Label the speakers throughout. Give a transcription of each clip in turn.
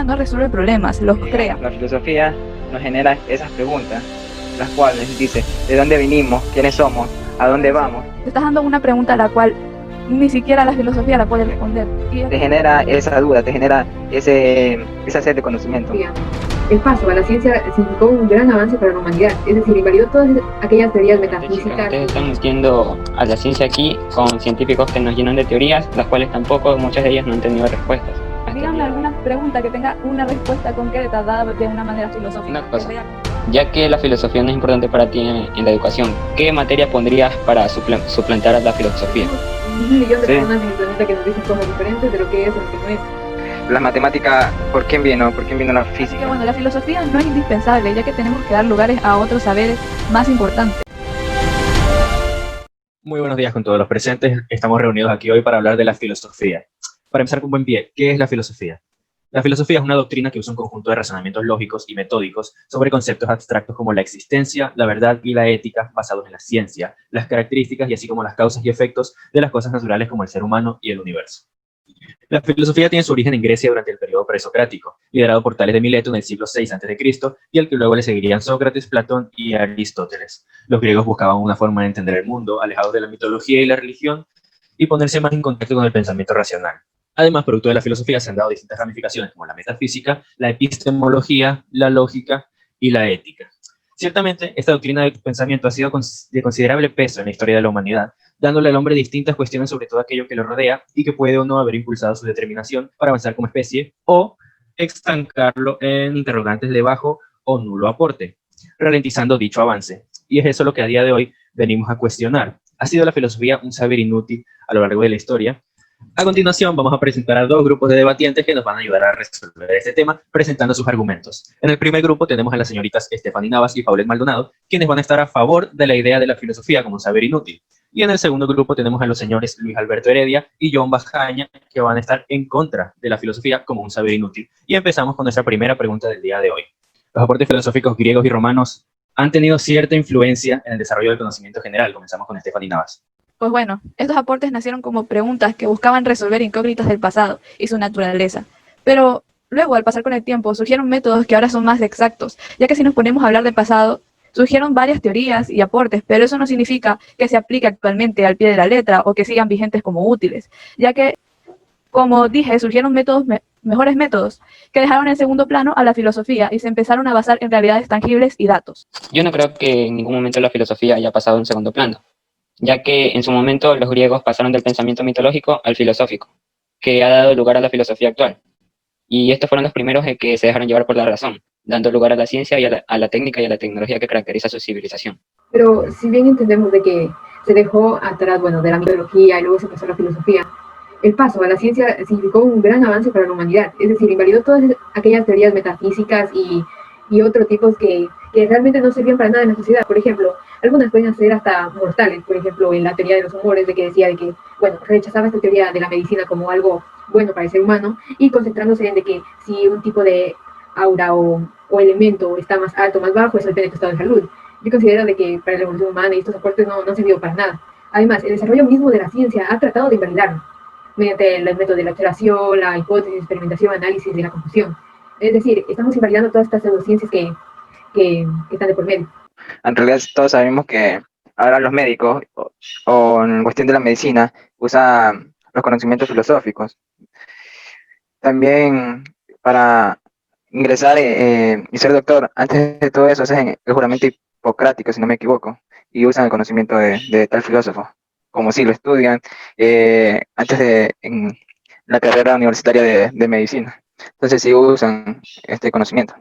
Speaker 1: no resuelve problemas, los crea.
Speaker 2: La filosofía nos genera esas preguntas, las cuales dice, ¿de dónde venimos? ¿Quiénes somos? ¿A dónde vamos?
Speaker 1: Te estás dando una pregunta a la cual ni siquiera la filosofía la puede responder.
Speaker 2: Te genera esa duda, te genera esa sed de conocimiento.
Speaker 3: El paso a la ciencia significó un gran avance para la humanidad, es decir, invalidó todas aquellas teorías metafísicas.
Speaker 4: Ustedes están metiendo a la ciencia aquí con científicos que nos llenan de teorías, las cuales tampoco, muchas de ellas no han tenido respuestas.
Speaker 1: Díganme alguna pregunta que tenga una respuesta concreta dada de una manera filosófica.
Speaker 4: Una cosa, ya que la filosofía no es importante para ti en la educación, ¿qué materia pondrías para suplantar a la filosofía?
Speaker 3: Un millón de personas en el planeta que nos dicen cosas diferentes de lo que es o lo que no es.
Speaker 2: Las matemáticas, ¿por quién vino? ¿Por quién vino la física?
Speaker 1: Bueno, la filosofía no es indispensable, ya que tenemos que dar lugares a otros saberes más importantes.
Speaker 5: Muy buenos días con todos los presentes. Estamos reunidos aquí hoy para hablar de la filosofía. Para empezar con buen pie, ¿qué es la filosofía? La filosofía es una doctrina que usa un conjunto de razonamientos lógicos y metódicos sobre conceptos abstractos como la existencia, la verdad y la ética basados en la ciencia, las características y así como las causas y efectos de las cosas naturales como el ser humano y el universo. La filosofía tiene su origen en Grecia durante el periodo presocrático, liderado por Tales de Mileto en el siglo VI a.C. y al que luego le seguirían Sócrates, Platón y Aristóteles. Los griegos buscaban una forma de entender el mundo, alejados de la mitología y la religión, y ponerse más en contacto con el pensamiento racional. Además, producto de la filosofía se han dado distintas ramificaciones como la metafísica, la epistemología, la lógica y la ética. Ciertamente, esta doctrina de pensamiento ha sido de considerable peso en la historia de la humanidad, dándole al hombre distintas cuestiones sobre todo aquello que lo rodea y que puede o no haber impulsado su determinación para avanzar como especie o estancarlo en interrogantes de bajo o nulo aporte, ralentizando dicho avance. Y es eso lo que a día de hoy venimos a cuestionar. ¿Ha sido la filosofía un saber inútil a lo largo de la historia? A continuación vamos a presentar a dos grupos de debatientes que nos van a ayudar a resolver este tema presentando sus argumentos. En el primer grupo tenemos a las señoritas Stephanie Navas y Paulette Maldonado, quienes van a estar a favor de la idea de la filosofía como un saber inútil. Y en el segundo grupo tenemos a los señores Luis Alberto Heredia y John Bajaña, que van a estar en contra de la filosofía como un saber inútil. Y empezamos con nuestra primera pregunta del día de hoy. ¿Los aportes filosóficos griegos y romanos han tenido cierta influencia en el desarrollo del conocimiento general? Comenzamos con Stephanie Navas.
Speaker 1: Pues bueno, estos aportes nacieron como preguntas que buscaban resolver incógnitas del pasado y su naturaleza. Pero luego, al pasar con el tiempo, surgieron métodos que ahora son más exactos, ya que si nos ponemos a hablar del pasado, surgieron varias teorías y aportes, pero eso no significa que se aplique actualmente al pie de la letra o que sigan vigentes como útiles, ya que, como dije, surgieron mejores métodos que dejaron en segundo plano a la filosofía y se empezaron a basar en realidades tangibles y datos.
Speaker 4: Yo no creo que en ningún momento la filosofía haya pasado en segundo plano, ya que en su momento los griegos pasaron del pensamiento mitológico al filosófico, que ha dado lugar a la filosofía actual. Y estos fueron los primeros que se dejaron llevar por la razón, dando lugar a la ciencia y a la técnica y a la tecnología que caracteriza su civilización.
Speaker 3: Pero si bien entendemos de que se dejó atrás, de la mitología y luego se pasó a la filosofía, el paso a la ciencia significó un gran avance para la humanidad, es decir, invalidó todas aquellas teorías metafísicas y otros tipos que realmente no servían para nada en la sociedad. Por ejemplo, algunas pueden ser hasta mortales, por ejemplo, en la teoría de los humores, de que decía de que, rechazaba esta teoría de la medicina como algo bueno para el ser humano y concentrándose en de que si un tipo de aura o elemento está más alto o más bajo, eso depende de tu estado de salud. Yo considero de que para la evolución humana y estos aportes no han servido para nada. Además, el desarrollo mismo de la ciencia ha tratado de invalidarlo mediante el método de la observación, la hipótesis, experimentación, análisis de la confusión. Es decir, estamos invalidando todas estas pseudociencias que están de por medio.
Speaker 2: En realidad todos sabemos que ahora los médicos o en cuestión de la medicina usan los conocimientos filosóficos. También para ingresar y ser doctor, antes de todo eso hacen el juramento hipocrático, si no me equivoco, y usan el conocimiento de tal filósofo, como si lo estudian en la carrera universitaria de medicina. Entonces sí usan este conocimiento.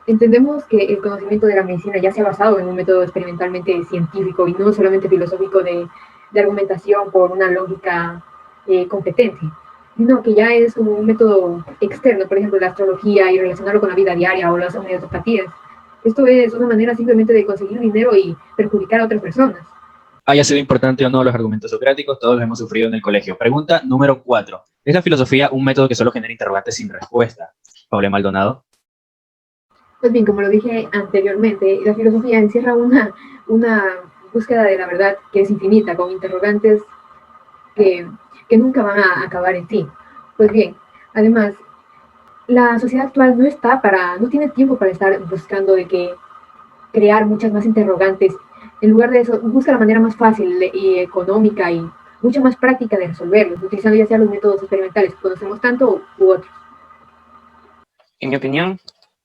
Speaker 3: Entendemos que el conocimiento de la medicina ya se ha basado en un método experimentalmente científico y no solamente filosófico de argumentación por una lógica competente, sino que ya es como un método externo, por ejemplo, la astrología y relacionarlo con la vida diaria o las homeopatías. Esto es una manera simplemente de conseguir dinero y perjudicar a otras personas.
Speaker 5: Haya sido importante o no los argumentos socráticos, todos los hemos sufrido en el colegio. Pregunta número 4. ¿Es la filosofía un método que solo genera interrogantes sin respuesta? Paulette Maldonado.
Speaker 3: Pues bien, como lo dije anteriormente, la filosofía encierra una búsqueda de la verdad que es infinita, con interrogantes que nunca van a acabar en sí. Pues bien, además, La sociedad actual no tiene tiempo para estar buscando de que crear muchas más interrogantes. En lugar de eso, busca la manera más fácil y económica y mucho más práctica de resolverlos, utilizando ya sea los métodos experimentales que conocemos tanto u otros.
Speaker 4: En mi opinión,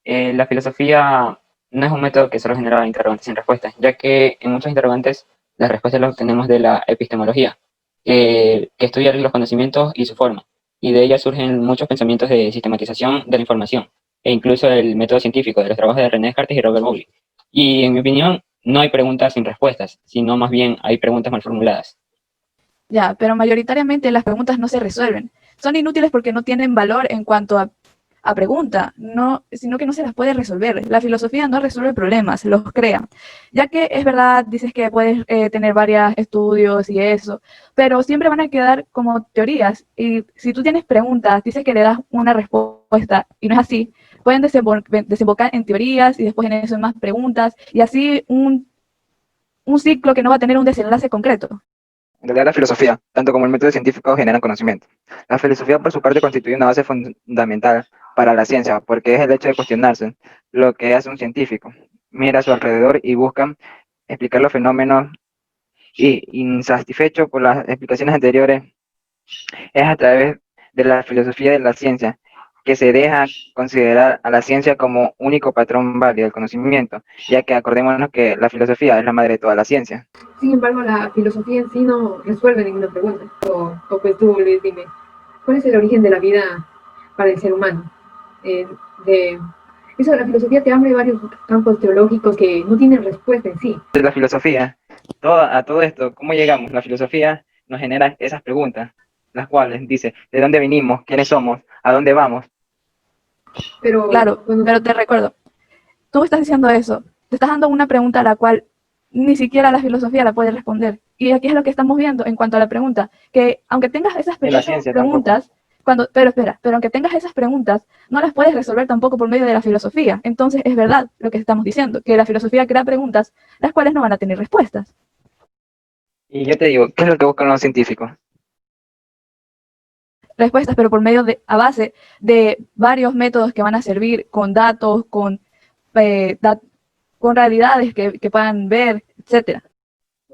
Speaker 4: la filosofía no es un método que solo genera interrogantes sin respuestas, ya que en muchos interrogantes las respuestas las obtenemos de la epistemología, que estudia los conocimientos y su forma, y de ella surgen muchos pensamientos de sistematización de la información, e incluso el método científico de los trabajos de René Descartes y Robert Bowley. Y en mi opinión, no hay preguntas sin respuestas, sino más bien hay preguntas mal formuladas.
Speaker 1: Ya, pero mayoritariamente las preguntas no se resuelven. Son inútiles porque no tienen valor en cuanto a pregunta, no, sino que no se las puede resolver. La filosofía no resuelve problemas, los crea. Ya que es verdad, dices que puedes tener varios estudios y eso, pero siempre van a quedar como teorías. Y si tú tienes preguntas, dices que le das una respuesta y no es así, pueden desembocar en teorías y después en eso en más preguntas y así un ciclo que no va a tener un desenlace concreto.
Speaker 2: En realidad la filosofía, tanto como el método científico, generan conocimiento. La filosofía, por su parte, constituye una base fundamental para la ciencia, porque es el hecho de cuestionarse lo que hace un científico. Mira a su alrededor y busca explicar los fenómenos y, insatisfecho por las explicaciones anteriores, es a través de la filosofía de la ciencia que se deja considerar a la ciencia como único patrón válido del conocimiento, ya que acordémonos que la filosofía es la madre de toda la ciencia.
Speaker 3: Sin embargo, la filosofía en sí no resuelve ninguna pregunta. Pues tú, Luis, dime, ¿cuál es el origen de la vida para el ser humano? Eh, de Eso, la filosofía te abre varios campos teológicos que no tienen respuesta en sí.
Speaker 2: De la filosofía, a todo esto, ¿cómo llegamos? La filosofía nos genera esas preguntas, las cuales dice, ¿de dónde venimos? ¿Quiénes somos? ¿A dónde vamos?
Speaker 3: Pero,
Speaker 1: Claro, pero te recuerdo, tú estás diciendo eso, te estás dando una pregunta a la cual ni siquiera la filosofía la puede responder. Y aquí es lo que estamos viendo en cuanto a la pregunta, que aunque tengas esas
Speaker 2: Ni la
Speaker 1: pequeñas
Speaker 2: ciencia
Speaker 1: preguntas, pero aunque tengas esas preguntas, no las puedes resolver tampoco por medio de la filosofía. Entonces es verdad lo que estamos diciendo, que la filosofía crea preguntas, las cuales no van a tener respuestas.
Speaker 2: Y yo te digo, ¿qué es lo que buscan los científicos?
Speaker 1: Respuestas, pero por medio a base de varios métodos que van a servir con datos, eh, da- con realidades que puedan ver, etcétera.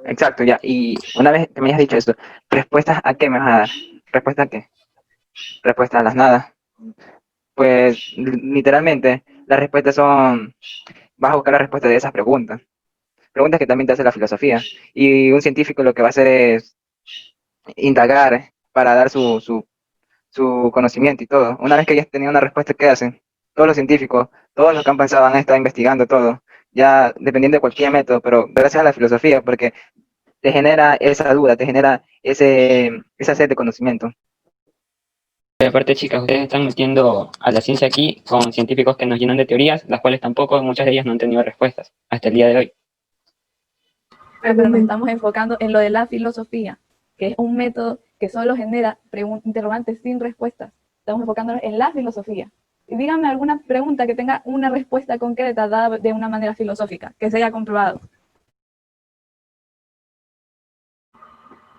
Speaker 2: Exacto, ya. Y una vez que me hayas dicho esto, ¿respuestas a qué me vas a dar? ¿Respuesta a qué? Respuesta a las nada. Pues literalmente, las respuestas son, vas a buscar la respuesta de esas preguntas. Preguntas que también te hace la filosofía. Y un científico lo que va a hacer es indagar para dar su conocimiento y todo. Una vez que ya tenido una respuesta, ¿qué hacen? Todos los científicos, todos los que han pensado han estado investigando todo, ya dependiendo de cualquier método, pero gracias a la filosofía, porque te genera esa duda, te genera esa sed de conocimiento.
Speaker 4: Y aparte, chicas, ustedes están metiendo a la ciencia aquí con científicos que nos llenan de teorías, las cuales tampoco, muchas de ellas no han tenido respuestas hasta el día de hoy.
Speaker 1: Pero nos estamos enfocando en lo de la filosofía, que es un método que solo genera interrogantes sin respuestas. Estamos enfocándonos en la filosofía. Y díganme alguna pregunta que tenga una respuesta concreta dada de una manera filosófica, que se haya comprobado.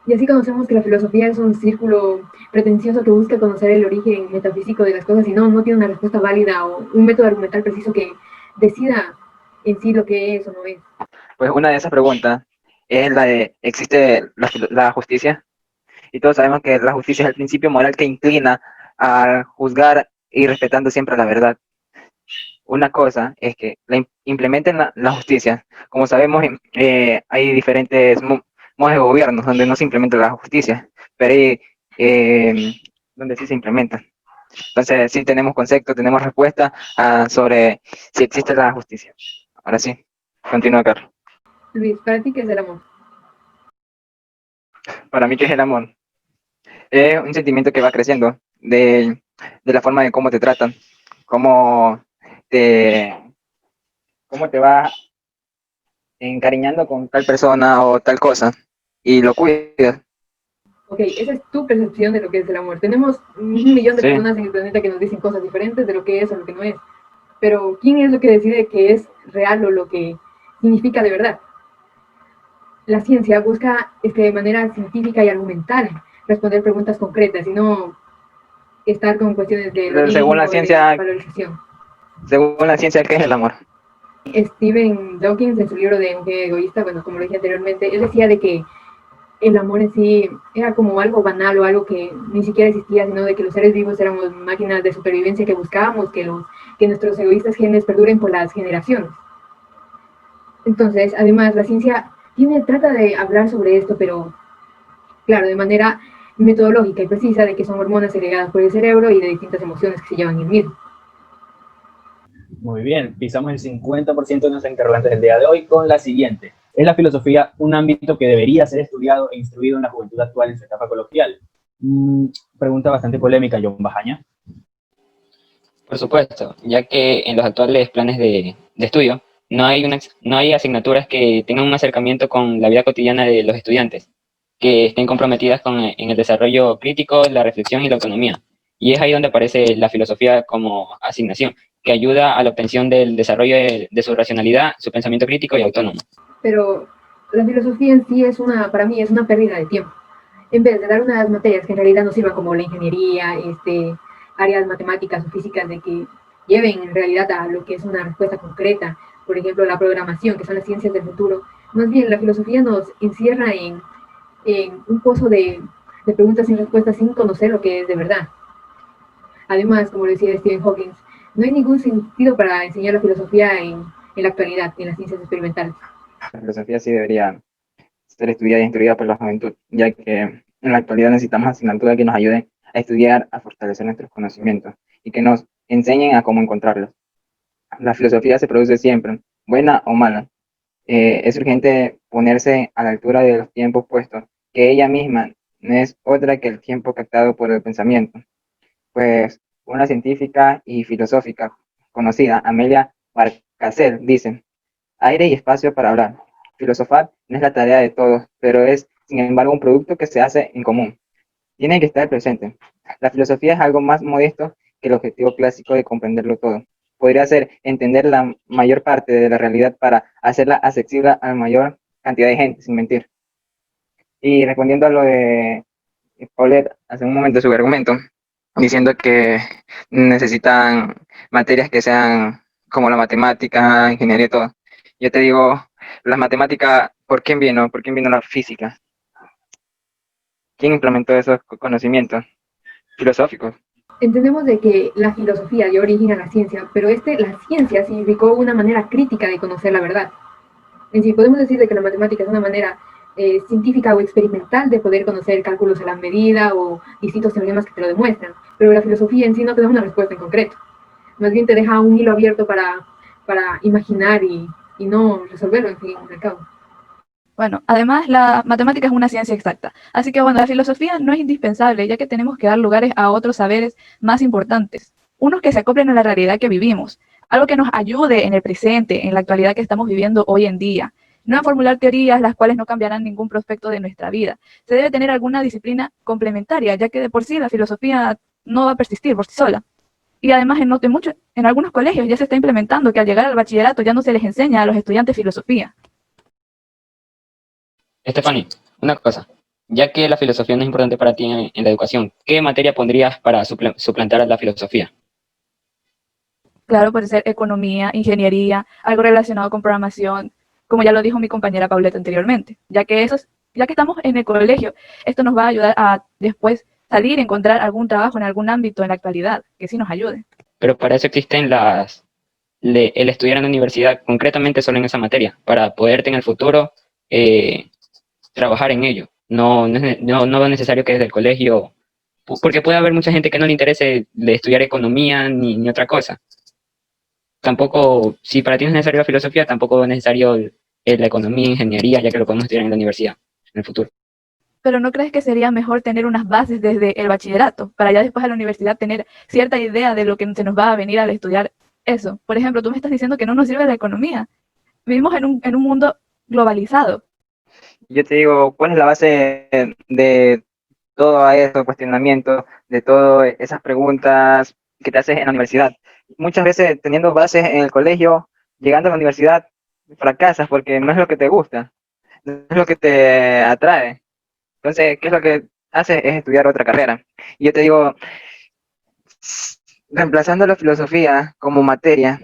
Speaker 3: Y así conocemos que la filosofía es un círculo pretencioso que busca conocer el origen metafísico de las cosas y no tiene una respuesta válida o un método argumental preciso que decida en sí lo que es o no es.
Speaker 2: Pues una de esas preguntas es la de, ¿existe la justicia? Y todos sabemos que la justicia es el principio moral que inclina a juzgar y respetando siempre la verdad. Una cosa es que implementen la justicia. Como sabemos, hay diferentes modos de gobierno donde no se implementa la justicia, pero hay donde sí se implementa. Entonces, sí tenemos concepto, tenemos respuesta sobre si existe la justicia. Ahora sí, continúa, Carlos.
Speaker 3: Luis, ¿para ti qué es el amor?
Speaker 2: Para mí, ¿qué es el amor? Es un sentimiento que va creciendo de la forma de cómo te tratan, cómo te, cómo te vas encariñando con tal persona o tal cosa y lo cuidas.
Speaker 3: Ok, esa es tu percepción de lo que es el amor. Tenemos un millón de
Speaker 2: Sí.
Speaker 3: personas en el planeta que nos dicen cosas diferentes de lo que es o lo que no es. Pero ¿quién es lo que decide que es real o lo que significa de verdad? La ciencia busca de manera científica y argumental responder preguntas concretas y no estar con cuestiones de
Speaker 2: Pero
Speaker 3: logística o de valorización.
Speaker 2: según la ciencia, ¿qué es el amor?
Speaker 3: Stephen Dawkins, en su libro de Un genio egoísta, bueno, como lo dije anteriormente, él decía de que el amor en sí era como algo banal o algo que ni siquiera existía, sino de que los seres vivos éramos máquinas de supervivencia que buscábamos que nuestros egoístas genes perduren por las generaciones. Entonces, además, la ciencia trata de hablar sobre esto, pero claro, de manera metodológica y precisa, de que son hormonas segregadas por el cerebro y de distintas emociones que se llevan en el mismo.
Speaker 5: Muy bien, pisamos el 50% de nuestros interrogantes del día de hoy con la siguiente. ¿Es la filosofía un ámbito que debería ser estudiado e instruido en la juventud actual en su etapa coloquial? Pregunta bastante polémica, John Bajaña.
Speaker 4: Por supuesto, ya que en los actuales planes de estudio no hay asignaturas que tengan un acercamiento con la vida cotidiana de los estudiantes, que estén comprometidas en el desarrollo crítico, la reflexión y la autonomía. Y es ahí donde aparece la filosofía como asignación, que ayuda a la obtención del desarrollo de su racionalidad, su pensamiento crítico y autónomo.
Speaker 3: Pero la filosofía en sí para mí es una pérdida de tiempo. En vez de dar unas materias que en realidad nos sirvan como la ingeniería, áreas matemáticas o físicas de que lleven en realidad a lo que es una respuesta concreta, por ejemplo la programación, que son las ciencias del futuro, más bien la filosofía nos encierra en un pozo de preguntas sin respuestas sin conocer lo que es de verdad. Además, como decía Stephen Hawking, no hay ningún sentido para enseñar la filosofía en la actualidad, en las ciencias experimentales.
Speaker 2: La filosofía sí debería ser estudiada y instruida por la juventud, ya que en la actualidad necesitamos asignaturas que nos ayuden a estudiar, a fortalecer nuestros conocimientos y que nos enseñen a cómo encontrarlos. La filosofía se produce siempre, buena o mala. Es urgente ponerse a la altura de los tiempos puestos, que ella misma no es otra que el tiempo captado por el pensamiento. Pues una científica y filosófica conocida, Amelia Barcasel, dice: aire y espacio para hablar. Filosofar no es la tarea de todos, pero es, sin embargo, un producto que se hace en común. Tiene que estar presente. La filosofía es algo más modesto que el objetivo clásico de comprenderlo todo. Podría ser entender la mayor parte de la realidad para hacerla accesible a la mayor cantidad de gente, sin mentir. Y respondiendo a lo de Paulette hace un momento, su argumento, diciendo que necesitan materias que sean como la matemática, ingeniería y todo. Yo te digo, las matemáticas, ¿por quién vino? ¿Por quién vino la física? ¿Quién implementó esos conocimientos filosóficos?
Speaker 3: Entendemos de que la filosofía dio origen a la ciencia, pero la ciencia significó una manera crítica de conocer la verdad. En sí, podemos decir de que la matemática es una manera científica o experimental de poder conocer cálculos a la medida o distintos teoremas que te lo demuestran, pero la filosofía en sí no te da una respuesta en concreto. Más bien te deja un hilo abierto para imaginar y no resolverlo, en fin, al cabo.
Speaker 1: Bueno, además la matemática es una ciencia exacta, así que bueno, la filosofía no es indispensable, ya que tenemos que dar lugares a otros saberes más importantes, unos que se acoplen a la realidad que vivimos, algo que nos ayude en el presente, en la actualidad que estamos viviendo hoy en día, no a formular teorías las cuales no cambiarán ningún prospecto de nuestra vida. Se debe tener alguna disciplina complementaria, ya que de por sí la filosofía no va a persistir por sí sola. Y además en algunos colegios ya se está implementando que al llegar al bachillerato ya no se les enseña a los estudiantes filosofía.
Speaker 4: Stephanie, una cosa, ya que la filosofía no es importante para ti en la educación, ¿qué materia pondrías para suplantar a la filosofía?
Speaker 1: Claro, puede ser economía, ingeniería, algo relacionado con programación, como ya lo dijo mi compañera Pauleta anteriormente, ya que estamos en el colegio, esto nos va a ayudar a después salir y encontrar algún trabajo en algún ámbito en la actualidad, que sí nos ayude.
Speaker 4: Pero para eso existen el estudiar en la universidad concretamente solo en esa materia, para poderte en el futuro trabajar en ello. No es necesario que desde el colegio, porque puede haber mucha gente que no le interese de estudiar economía ni otra cosa. Tampoco, si para ti no es necesario la filosofía, tampoco es necesario la economía, ingeniería, ya que lo podemos estudiar en la universidad en el futuro.
Speaker 1: Pero ¿no crees que sería mejor tener unas bases desde el bachillerato, para ya después a la universidad tener cierta idea de lo que se nos va a venir al estudiar eso? Por ejemplo, tú me estás diciendo que no nos sirve la economía. Vivimos en un mundo globalizado.
Speaker 2: Yo te digo, ¿cuál es la base de todo esos cuestionamientos, de todas esas preguntas que te haces en la universidad? Muchas veces teniendo bases en el colegio, llegando a la universidad, fracasas porque no es lo que te gusta, no es lo que te atrae. Entonces, ¿qué es lo que haces? Es estudiar otra carrera. Y yo te digo, reemplazando la filosofía como materia,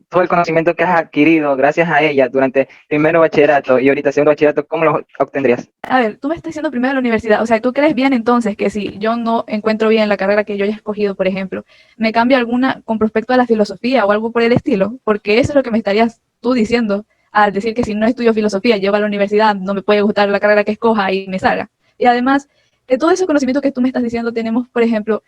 Speaker 2: todo el conocimiento que has adquirido gracias a ella durante primero bachillerato y ahorita segundo bachillerato, ¿cómo lo obtendrías?
Speaker 1: A ver, tú me estás diciendo primero la universidad, o sea, ¿tú crees bien entonces que si yo no encuentro bien la carrera que yo haya escogido, por ejemplo, me cambio alguna con respecto a la filosofía o algo por el estilo? Porque eso es lo que me estarías tú diciendo al decir que si no estudio filosofía, llego a la universidad, no me puede gustar la carrera que escoja y me salga. Y además, de todo ese conocimiento que tú me estás diciendo, tenemos, por ejemplo,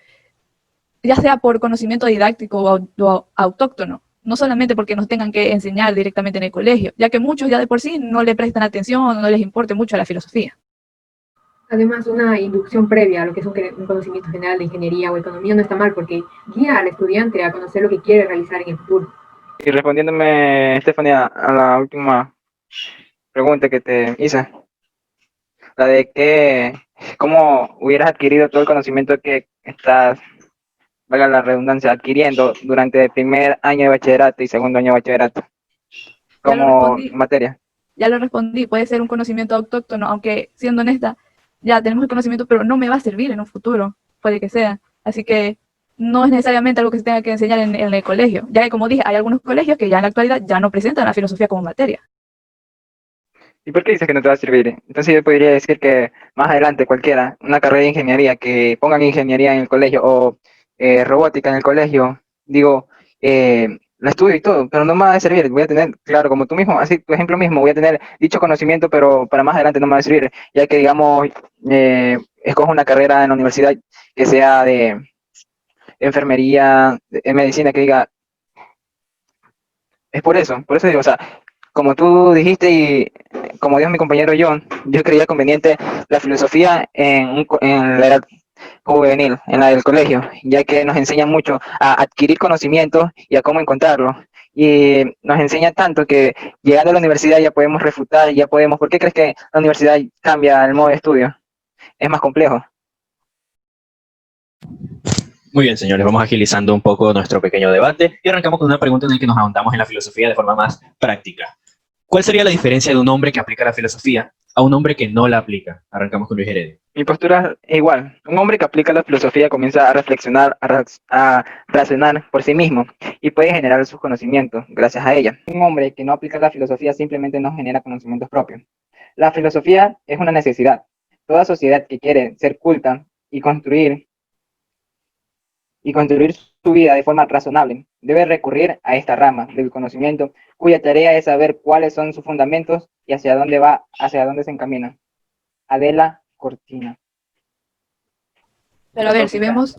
Speaker 1: ya sea por conocimiento didáctico o autóctono, no solamente porque nos tengan que enseñar directamente en el colegio, ya que muchos ya de por sí no le prestan atención, no les importe mucho a la filosofía.
Speaker 3: Además, una inducción previa a lo que es un conocimiento general de ingeniería o economía no está mal porque guía al estudiante a conocer lo que quiere realizar en el futuro.
Speaker 2: Y respondiéndome, Estefanía, a la última pregunta que te hice, la de que, cómo hubieras adquirido todo el conocimiento que estás, valga la redundancia, adquiriendo durante el primer año de bachillerato y segundo año de bachillerato,
Speaker 1: Ya lo
Speaker 2: como
Speaker 1: respondí,
Speaker 2: materia.
Speaker 1: ya lo respondí, puede ser un conocimiento autóctono, aunque siendo honesta, ya tenemos el conocimiento, pero no me va a servir en un futuro, puede que sea. Así que no es necesariamente algo que se tenga que enseñar en el colegio, ya que como dije, hay algunos colegios que ya en la actualidad ya no presentan la filosofía como materia.
Speaker 2: ¿Y por qué dices que no te va a servir? Entonces yo podría decir que más adelante cualquiera, una carrera de ingeniería, que pongan ingeniería en el colegio o robótica en el colegio, digo, la estudio y todo, pero no me va a servir. Voy a tener, claro, como tú mismo, así tu ejemplo mismo, voy a tener dicho conocimiento, pero para más adelante no me va a servir, ya que, digamos, escojo una carrera en la universidad que sea de enfermería, de medicina, que diga, es por eso digo, o sea, como tú dijiste y como dijo mi compañero John, yo creía conveniente la filosofía en la edad juvenil, en la del colegio, ya que nos enseña mucho a adquirir conocimientos y a cómo encontrarlo. Y nos enseña tanto que llegando a la universidad ya podemos refutar, ya podemos... ¿Por qué crees que la universidad cambia el modo de estudio? Es más complejo.
Speaker 5: Muy bien, señores, vamos agilizando un poco nuestro pequeño debate y arrancamos con una pregunta en la que nos ahondamos en la filosofía de forma más práctica. ¿Cuál sería la diferencia de un hombre que aplica la filosofía a un hombre que no la aplica? Arrancamos con Luis Heredia.
Speaker 2: Mi postura es igual. Un hombre que aplica la filosofía comienza a reflexionar, a razonar por sí mismo y puede generar sus conocimientos gracias a ella. Un hombre que no aplica la filosofía simplemente no genera conocimientos propios. La filosofía es una necesidad. Toda sociedad que quiere ser culta y construir su vida de forma razonable debe recurrir a esta rama del conocimiento, cuya tarea es saber cuáles son sus fundamentos y hacia dónde va, hacia dónde se encamina. Adela Cortina.
Speaker 1: Pero a ver, si vemos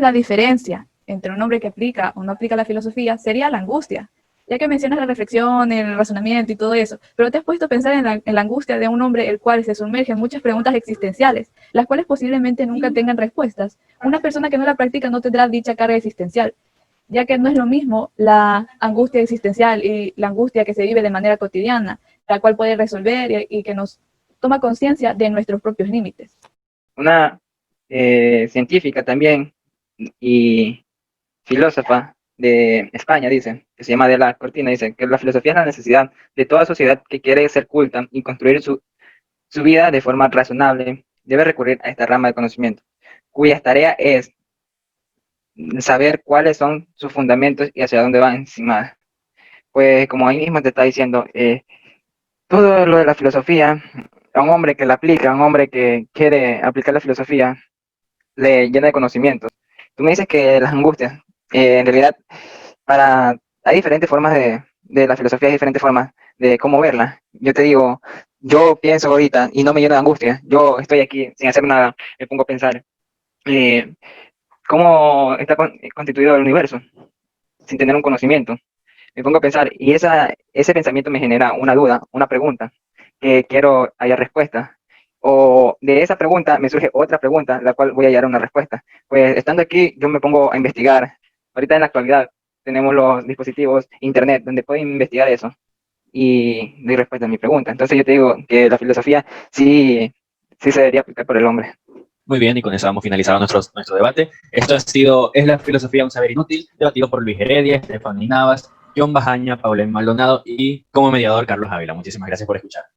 Speaker 1: la diferencia entre un hombre que aplica o no aplica la filosofía, sería la angustia. Ya que mencionas la reflexión, el razonamiento y todo eso, pero te has puesto a pensar en la angustia de un hombre el cual se sumerge en muchas preguntas existenciales, las cuales posiblemente nunca tengan respuestas. Una persona que no la practica no tendrá dicha carga existencial, ya que no es lo mismo la angustia existencial y la angustia que se vive de manera cotidiana, la cual puede resolver y que nos toma conciencia de nuestros propios límites.
Speaker 2: Una científica también y filósofa de España dice, que se llama Adela Cortina, dice que la filosofía es la necesidad de toda sociedad que quiere ser culta y construir su vida de forma razonable, debe recurrir a esta rama de conocimiento, cuya tarea es saber cuáles son sus fundamentos y hacia dónde va encima. Pues como ahí mismo te está diciendo, todo lo de la filosofía, a un hombre que la aplica, a un hombre que quiere aplicar la filosofía, le llena de conocimientos. Tú me dices que las angustias, en realidad, hay diferentes formas de la filosofía, hay diferentes formas de cómo verla. Yo te digo, yo pienso ahorita y no me lleno de angustia. Yo estoy aquí sin hacer nada, me pongo a pensar cómo está constituido el universo, sin tener un conocimiento. Me pongo a pensar y ese pensamiento me genera una duda, una pregunta, que quiero hallar respuesta. O de esa pregunta me surge otra pregunta, la cual voy a hallar una respuesta. Pues estando aquí, yo me pongo a investigar. Ahorita en la actualidad tenemos los dispositivos, internet, donde puedo investigar eso y doy respuesta a mi pregunta. Entonces yo te digo que la filosofía sí se debería aplicar por el hombre.
Speaker 5: Muy bien, y con eso vamos finalizado nuestro debate. Esto ha sido ¿Es la filosofía un saber inútil? Debatido por Luis Heredia, Estefanía Navas, John Bajaña, Paulén Maldonado y como mediador Carlos Ávila. Muchísimas gracias por escuchar.